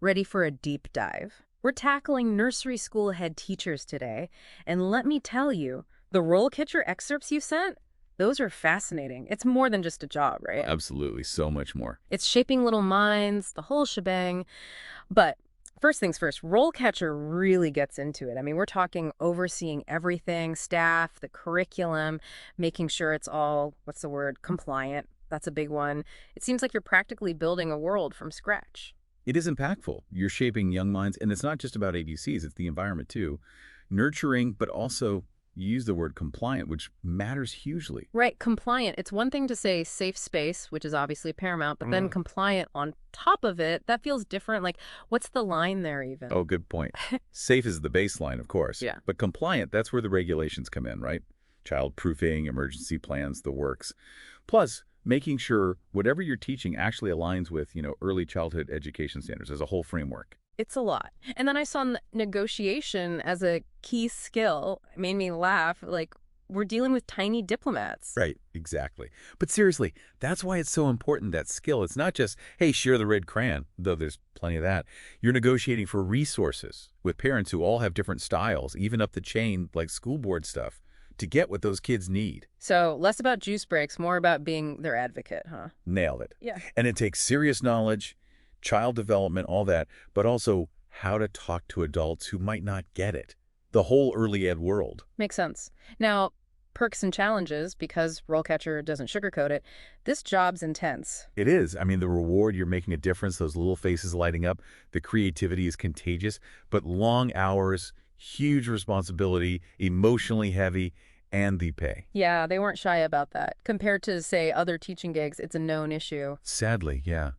Ready for a deep dive? We're tackling nursery school head teachers today, and let me tell you, the RoleCatcher excerpts you sent, those are fascinating. It's more than just a job, Oh, right? absolutely. So much more. It's shaping little minds, the whole shebang. But first things first, RoleCatcher really gets into it. I mean, we're talking overseeing everything, staff, the curriculum, making sure it's all, what's the word, compliant. That's a big one. It seems like you're practically building a world from scratch. It is impactful. You're shaping young minds, and it's not just about ABCs, it's the environment too. Nurturing, but also you use the word compliant, which matters hugely. Right, compliant. It's one thing to say safe space, which is obviously paramount, but then compliant on top of it, that feels different. Like, what's the line there even? Oh, good point. Safe is the baseline, of course. Yeah. But compliant, that's where the regulations come in, right? Child proofing, emergency plans, the works. Plus, making sure whatever you're teaching actually aligns with, early childhood education standards as a whole framework. It's a lot. And then I saw negotiation as a key skill. It made me laugh. Like, we're dealing with tiny diplomats. Right, exactly. But seriously, that's why it's so important, that skill. It's not just, hey, share the red crayon, though there's plenty of that. You're negotiating for resources with parents who all have different styles, even up the chain, like school board stuff, to get what those kids need. So less about juice breaks, more about being their advocate, huh? Nailed it. Yeah. And it takes serious knowledge, child development, all that, but also how to talk to adults who might not get it. The whole early ed world. Makes sense. Now, perks and challenges, because RoleCatcher doesn't sugarcoat it, this job's intense. It is. I mean, the reward, you're making a difference, those little faces lighting up, the creativity is contagious, but long hours, huge responsibility, emotionally heavy, and the pay. Yeah, they weren't shy about that. Compared to, say, other teaching gigs, it's a known issue. Sadly, yeah.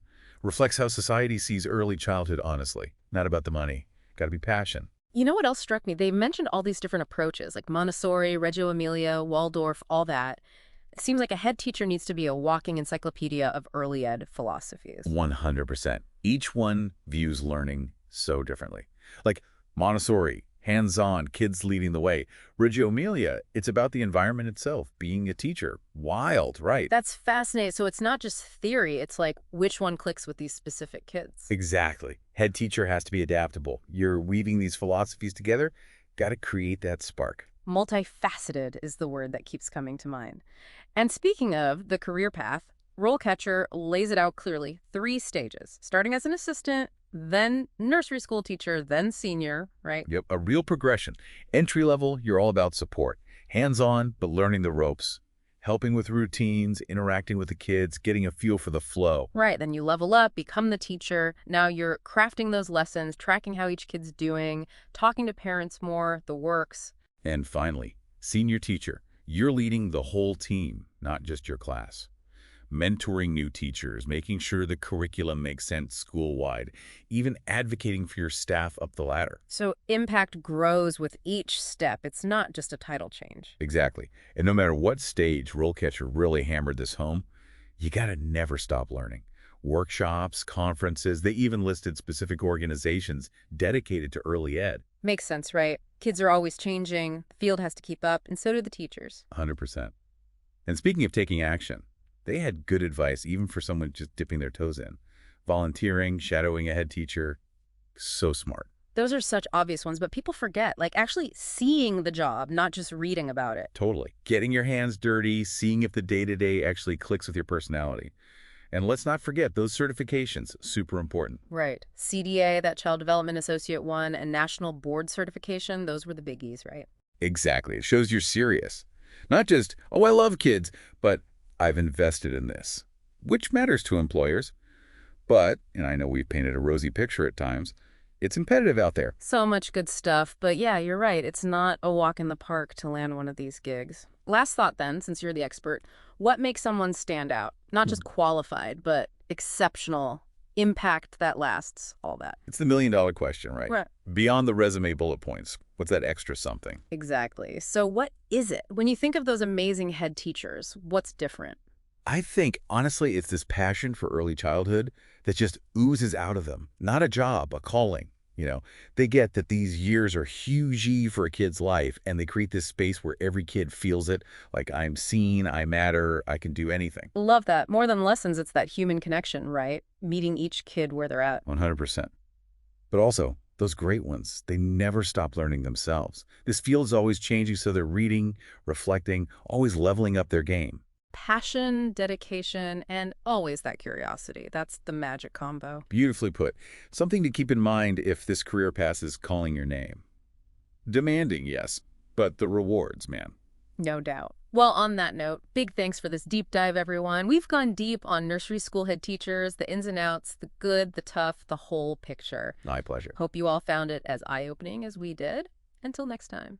Reflects how society sees early childhood, honestly. Not about the money. Got to be passion. You know what else struck me? They mentioned all these different approaches, like Montessori, Reggio Emilia, Waldorf, all that. It seems like a head teacher needs to be a walking encyclopedia of early ed philosophies. 100%. Each one views learning so differently. Like Montessori, hands-on, kids leading the way. Reggio Emilia, it's about the environment itself, being a teacher. Wild, right? That's fascinating. So it's not just theory, it's like which one clicks with these specific kids. Exactly. Head teacher has to be adaptable. You're weaving these philosophies together, got to create that spark. Multifaceted is the word that keeps coming to mind. And speaking of the career path, RoleCatcher lays it out clearly, 3 stages, starting as an assistant, then nursery school teacher, then senior, right? Yep, a real progression. Entry level, you're all about support. Hands-on, but learning the ropes. Helping with routines, interacting with the kids, getting a feel for the flow. Right, then you level up, become the teacher. Now you're crafting those lessons, tracking how each kid's doing, talking to parents more, the works. And finally, senior teacher. You're leading the whole team, not just your class. Mentoring new teachers, making sure the curriculum makes sense school-wide, even advocating for your staff up the ladder. So impact grows with each step. It's not just a title change. Exactly. And no matter what stage, RoleCatcher really hammered this home, you gotta never stop learning. Workshops, conferences, they even listed specific organizations dedicated to early ed. Makes sense, right? Kids are always changing, the field has to keep up, and so do the teachers. 100%. And speaking of taking action, they had good advice even for someone just dipping their toes in. Volunteering, shadowing a head teacher, so smart. Those are such obvious ones, but people forget, like actually seeing the job, not just reading about it. Totally. Getting your hands dirty, seeing if the day-to-day actually clicks with your personality. And let's not forget those certifications, super important. Right. CDA, that Child Development Associate one, and National Board Certification, those were the biggies, right? Exactly. It shows you're serious. Not just, oh, I love kids, but I've invested in this, which matters to employers. But, and I know we've painted a rosy picture at times, it's competitive out there. So much good stuff, but yeah, you're right. It's not a walk in the park to land one of these gigs. Last thought then, since you're the expert, what makes someone stand out? Not just qualified, but exceptional, impact that lasts, all that. It's the million-dollar question, right? Right. Beyond the resume bullet points, what's that extra something? Exactly. So what is it? When you think of those amazing head teachers, what's different? I think, honestly, it's this passion for early childhood that just oozes out of them. Not a job, a calling. They get that these years are huge for a kid's life, and they create this space where every kid feels it, like I'm seen, I matter, I can do anything. Love that. More than lessons, it's that human connection, right? Meeting each kid where they're at. 100%. But also, those great ones, they never stop learning themselves. This field's always changing, so they're reading, reflecting, always leveling up their game. Passion, dedication, and always that curiosity. That's the magic combo. Beautifully put. Something to keep in mind if this career path is calling your name. Demanding, yes, but the rewards, man. No doubt. Well, on that note, big thanks for this deep dive, everyone. We've gone deep on nursery school head teachers, the ins and outs, the good, the tough, the whole picture. My pleasure. Hope you all found it as eye-opening as we did. Until next time.